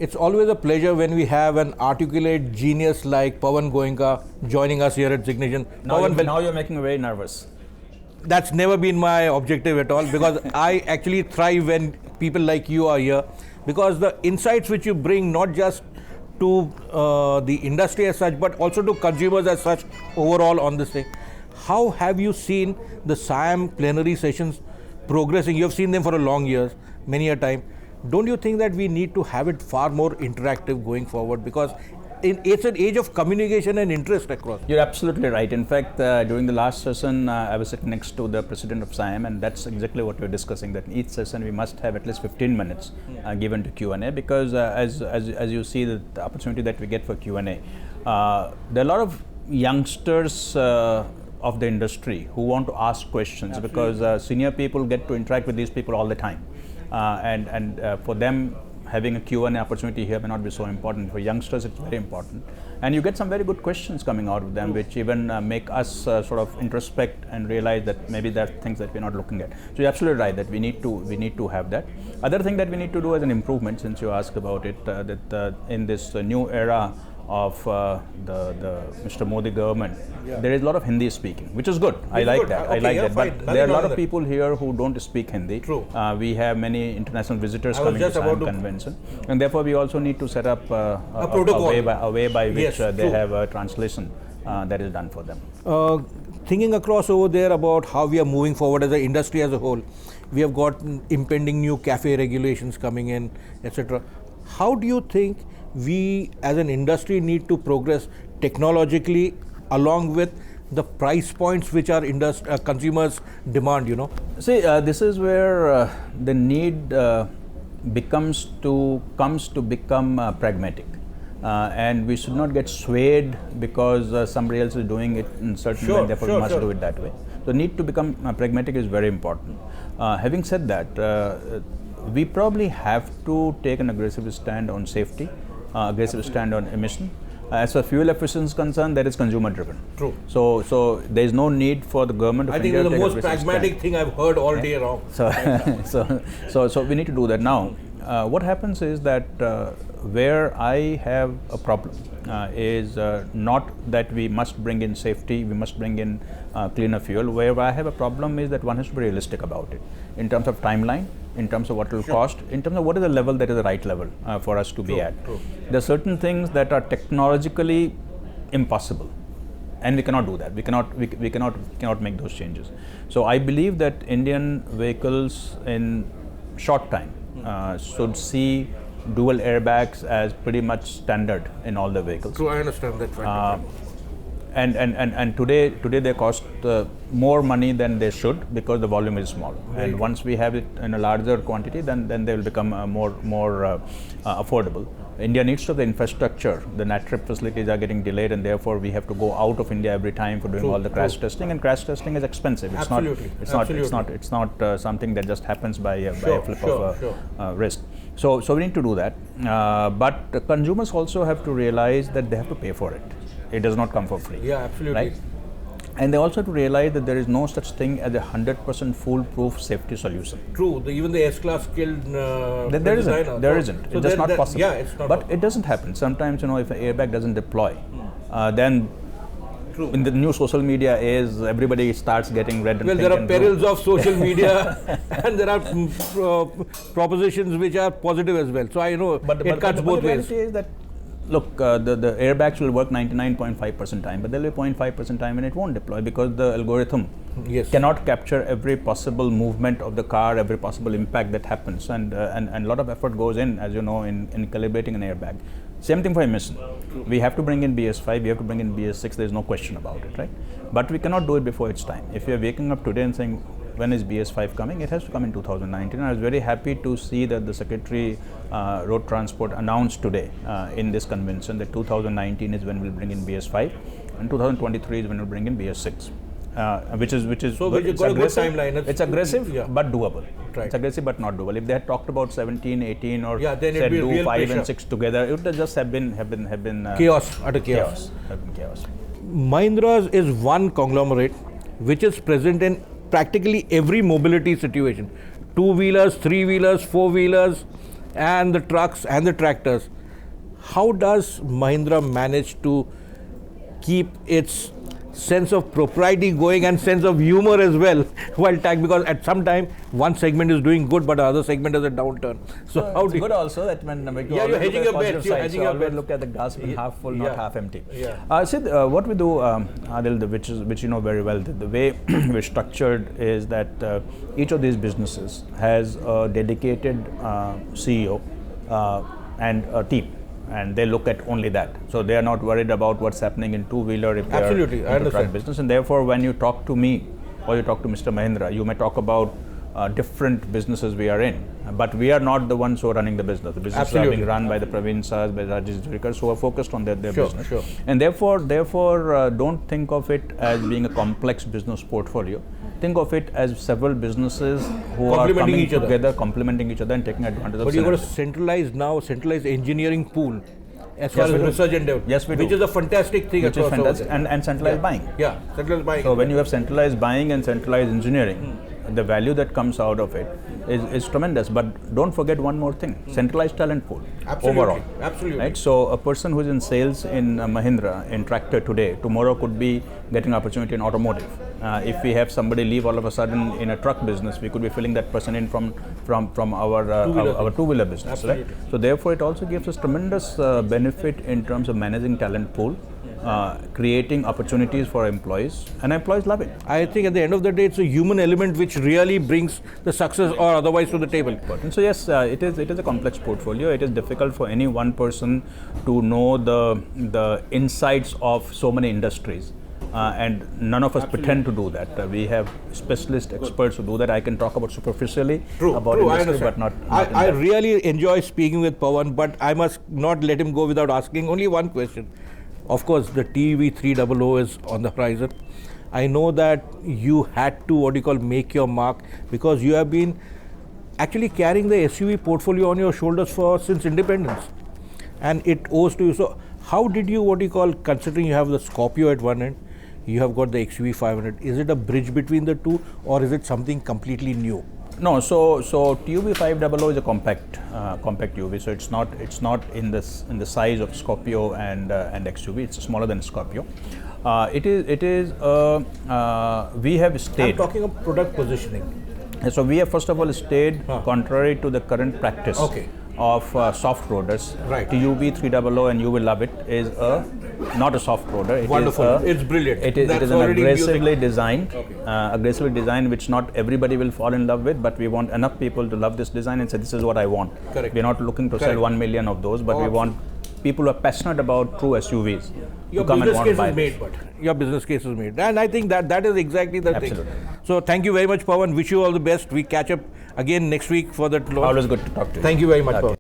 It's always a pleasure when we have an articulate genius like Pawan Goenka joining us here at Zeegnition. Now you're making me very nervous. That's never been my objective at all, because I actually thrive when people like you are here, because the insights which you bring, not just to the industry as such, but also to consumers as such overall on this thing. How have you seen the SIAM plenary sessions progressing? You have seen them for a long years, many a time. Don't you think that we need to have it far more interactive going forward? Because it's an age of communication and interest across. You're absolutely right. In fact, during the last session, I was sitting next to the president of SIAM, and that's exactly what we're discussing, that in each session we must have at least 15 minutes given to Q&A, because as you see the opportunity that we get for Q&A, there are a lot of youngsters of the industry who want to ask questions. Absolutely. Because senior people get to interact with these people all the time. And for them, having a Q&A opportunity here may not be so important. For youngsters, it's very important. And you get some very good questions coming out of them, which even make us sort of introspect and realize that maybe there are things that we're not looking at. So you're absolutely right that we need to have that. Other thing that we need to do as an improvement, since you asked about it, that in this new era of the Mr. Modi government, there is a lot of Hindi speaking, which is good. I like that. Okay, I like that. But there are a lot of people here who don't speak Hindi. True. We have many international visitors coming to SIAM convention, and therefore we also need to set up a way by which they have a translation that is done for them. Thinking across over there about how we are moving forward as an industry as a whole, we have got impending new cafe regulations coming in, etc. How do you think we as an industry need to progress technologically along with the price points which our consumers demand, you know? See, this is where the need comes to become pragmatic. And we should not get swayed because somebody else is doing it in certain way, and therefore we must do it that way. The need to become pragmatic is very important. Having said that, we probably have to take an aggressive stand on safety, aggressive stand on emission. As far as fuel efficiency is concerned, that is consumer driven. True. So there is no need for the government of India to take I think it's the most pragmatic thing I've heard all day long. So we need to do that. Now, what happens is that where I have a problem is not that we must bring in safety, we must bring in cleaner fuel. Where I have a problem is that one has to be realistic about it in terms of timeline, in terms of what it will cost, in terms of what is the level that is the right level for us to be at. There are certain things that are technologically impossible, and we cannot do that. We cannot make those changes. So I believe that Indian vehicles in short time should see dual airbags as pretty much standard in all the vehicles. True, I understand that. And today they cost more money than they should because the volume is small. Right. And once we have it in a larger quantity, then they will become more affordable. India needs to have the infrastructure. The NATRIP facilities are getting delayed, and therefore we have to go out of India every time for doing all the crash testing. And crash testing is expensive. It's not something that just happens by a flip of a wrist. So we need to do that. But the consumers also have to realize that they have to pay for it. It does not come for free. Yeah, absolutely. Right? And they also have to realize that there is no such thing as a 100% foolproof safety solution. True. Even the S-Class killed there isn't. There isn't. So it's just not possible. Yeah, it's not. But it doesn't happen. Sometimes, if an airbag doesn't deploy, then in the new social media age, everybody starts getting red and pink. Well, there are perils of social media, and there are propositions which are positive as well. So I know it cuts both ways. The reality is that, look, the airbags will work 99.5% time, but there will be 0.5% time when it won't deploy because the algorithm cannot capture every possible movement of the car, every possible impact that happens, and a lot of effort goes in, as you know, in calibrating an airbag. Same thing for emission. We have to bring in BS5, we have to bring in BS6, there is no question about it, right? But we cannot do it before its time. If we are waking up today and saying, when is BS5 coming? It has to come in 2019. I was very happy to see that the Secretary Road Transport announced today in this convention that 2019 is when we'll bring in BS5 and 2023 is when we'll bring in BS6. Which is so good. It's aggressive. Timeline. It's aggressive, but doable. Right. It's aggressive but not doable. If they had talked about 17, 18, or then said do 5 pressure. and 6 together, it would just have been chaos. Utter chaos. Mahindra is one conglomerate which is present in practically every mobility situation. 2-wheelers, 3-wheelers, 4-wheelers, and the trucks and the tractors. How does Mahindra manage to keep its sense of propriety going and sense of humor as well while tag, because at some time one segment is doing good but the other segment has a downturn. So how do you... good also that when you you're hedging your bets. You're hedging your bets. Look at the glass being half full, not half empty. Yeah. Sid, what we do, Adil, which you know very well, the way we're structured is that each of these businesses has a dedicated CEO and a team. And they look at only that. So they are not worried about what's happening in two-wheeler repair. Absolutely, I understand. Truck business. And therefore, when you talk to me or you talk to Mr. Mahindra, you may talk about different businesses we are in. But we are not the ones who are running the business. The businesses are being run by the Praveen Sahas, by Rajesh Jurikar, who are focused on their business. Sure. And therefore, don't think of it as being a complex business portfolio. Think of it as several businesses who are coming together, complementing each other and taking advantage of. But you've got a centralized engineering pool as far as research and development. Yes, we do. Which is a fantastic thing. Which is fantastic. And centralized buying. Yeah, centralized buying. So when you have centralized buying and centralized engineering, the value that comes out of it is tremendous. But don't forget one more thing: centralized talent pool. Absolutely. Overall. Absolutely. Right. So a person who's in sales in Mahindra in tractor today, tomorrow could be getting opportunity in automotive. If we have somebody leave all of a sudden in a truck business, we could be filling that person in from our two-wheeler business. Absolutely. Right. So therefore, it also gives us tremendous benefit in terms of managing talent pool. Creating opportunities for employees, and employees love it. I think at the end of the day, it's a human element which really brings the success or otherwise to the table. And so yes, it is a complex portfolio. It is difficult for any one person to know the insights of so many industries. And none of us pretend to do that. We have specialist experts who do that. I can talk about superficially about industry, but not I really enjoy speaking with Pawan, but I must not let him go without asking only one question. Of course, the TV300 is on the horizon. I know that you had to, make your mark, because you have been actually carrying the SUV portfolio on your shoulders since independence. And it owes to you. So how did you, considering you have the Scorpio at one end, you have got the XUV 500, is it a bridge between the two, or is it something completely new? No, so TUV 500 is a compact UV. So it's not in the size of Scorpio and XUV. It's smaller than Scorpio. We have stayed. I'm talking of product positioning. So we have first of all stayed contrary to the current practice of soft roaders. Right. TUV 300, and you will love it, is not a soft roader. It Wonderful. It's brilliant. It is an aggressively designed, which not everybody will fall in love with, but we want enough people to love this design and say, this is what I want. Correct. We're not looking to sell 1 million of those, but we want people who are passionate about true SUVs to come and want to buy this. Your business case is made. And I think that is exactly the thing. So thank you very much, Pawan. Wish you all the best. We catch up again next week for that launch. Always good to talk to you. Thank you very much, Pawan.